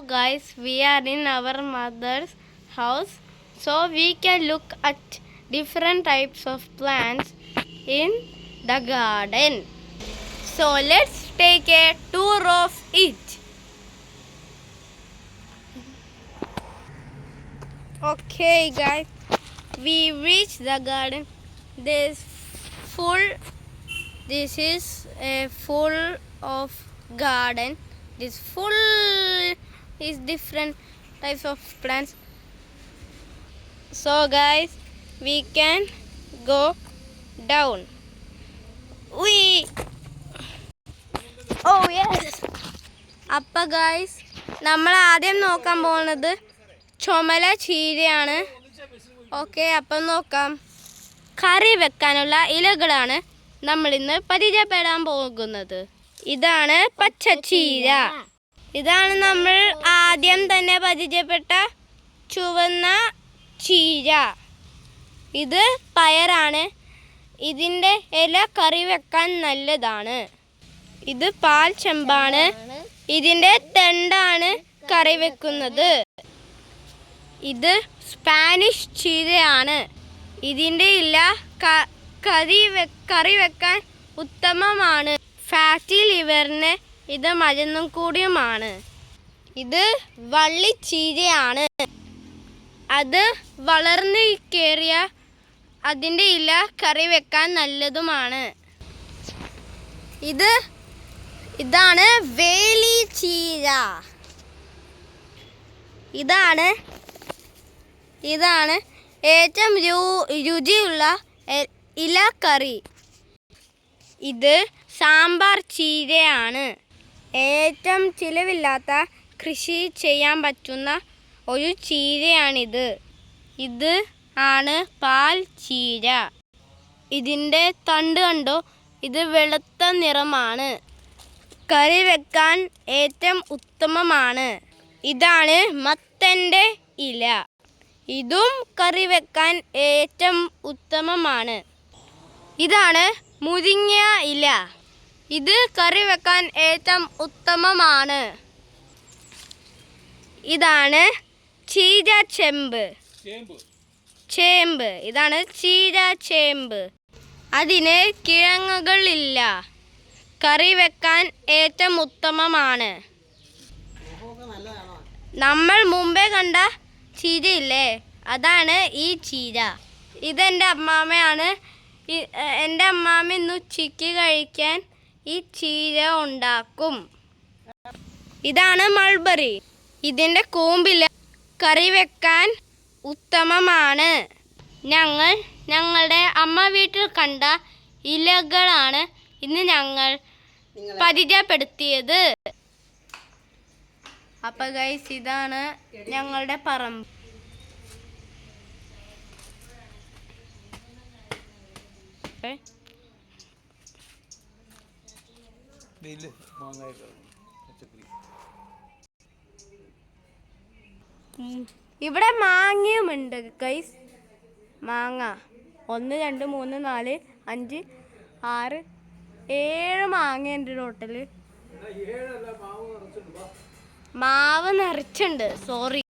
Guys, we are in our mother's house, so we can look at different types of plants in the garden. So let's take a tour of it. Okay guys, we reached the garden. This is a full of garden. This full is different types of plants. So guys, we can go down. Oh yes. അപ്പോൾ guys, നമ്മൾ ആദ്യം നോക്കാൻ പോകുന്നത് ചുമല ചീരയാണ്. Okay, അപ്പം നോക്കാം. കറി വെക്കാനുള്ള ഇലകളാണ് നമ്മൾ ഇന്ന് പരിചയപ്പെടാൻ പോകുന്നത്. ഇതാണ് പച്ചച്ചീര. ഇതാണ് നമ്മൾ ആദ്യം തന്നെ പരിചയപ്പെട്ട ചുവന്ന ചീര. ഇത് പയറാണ്. ഇതിൻ്റെ ഇല കറി വെക്കാൻ നല്ലതാണ്. ഇത് പാൽ ചെമ്പാണ്. ഇതിൻ്റെ തണ്ടാണ് കറി വെക്കുന്നത്. ഇത് സ്പാനിഷ് ചീരയാണ്. ഇതിൻ്റെ ഇല കറി വെക്കാൻ ഉത്തമമാണ്. ഫാറ്റി ലിവറിന് ഇത് മരുന്നും കൂടിയുമാണ്. ഇത് വള്ളിച്ചീരയാണ്. അത് വളർന്നു കയറിയ അതിൻ്റെ ഇല കറി വെക്കാൻ നല്ലതുമാണ്. ഇതാണ് വേലി ചീര. ഇതാണ് ഏറ്റവും രുചിയുള്ള ഇലക്കറി. ഇത് സാമ്പാർ ചീരയാണ്. ഏറ്റവും ചിലവില്ലാത്ത കൃഷി ചെയ്യാൻ പറ്റുന്ന ഒരു ചീരയാണിത്. ഇത് ആണ് പാൽ ചീര. ഇതിൻ്റെ തണ്ട് കണ്ടോ, ഇത് വെളുത്ത നിറമാണ്. കറി വെക്കാൻ ഏറ്റവും ഉത്തമമാണ്. ഇതാണ് മത്തൻ്റെ ഇല. ഇതും കറി വെക്കാൻ ഏറ്റവും ഉത്തമമാണ്. ഇതാണ് മുരിങ്ങ ഇല. ഇത് കറി വെക്കാൻ ഏറ്റവും ഉത്തമമാണ്. ഇതാണ് ചേമ്പ്. ഇതാണ് ചേമ്പ്. അതിന് കിഴങ്ങുകളില്ല. കറി വെക്കാൻ ഏറ്റവും ഉത്തമമാണ്. നമ്മൾ മുമ്പേ കണ്ട ചീരയില്ലേ, അതാണ് ഈ ചീര. ഇതെൻ്റെ അമ്മാമ്മയാണ്. എൻ്റെ അമ്മാമ്മ ഇന്ന് ഉച്ചയ്ക്ക് കഴിക്കാൻ ഈ ചീര ഉണ്ടാക്കും. ഇതാണ് മൾബറി. ഇതിൻ്റെ കൂമ്പില കറി വെക്കാൻ ഉത്തമമാണ്. ഞങ്ങളുടെ അമ്മ വീട്ടിൽ കണ്ട ഇലകളാണ് ഇന്ന് ഞങ്ങൾ പരിചയപ്പെടുത്തിയത്. അപ്പോൾ ഗൈസ്, ഇതാണ് ഞങ്ങളുടെ പറമ്പ്. ഇവിടെ മാങ്ങയുമുണ്ട് ഗൈസ്. മാങ്ങ 1 2 3 4 5 6 7 മാങ്ങയുണ്ട് ടോട്ടല്. മാവ് നിറച്ചുണ്ട്. സോറി.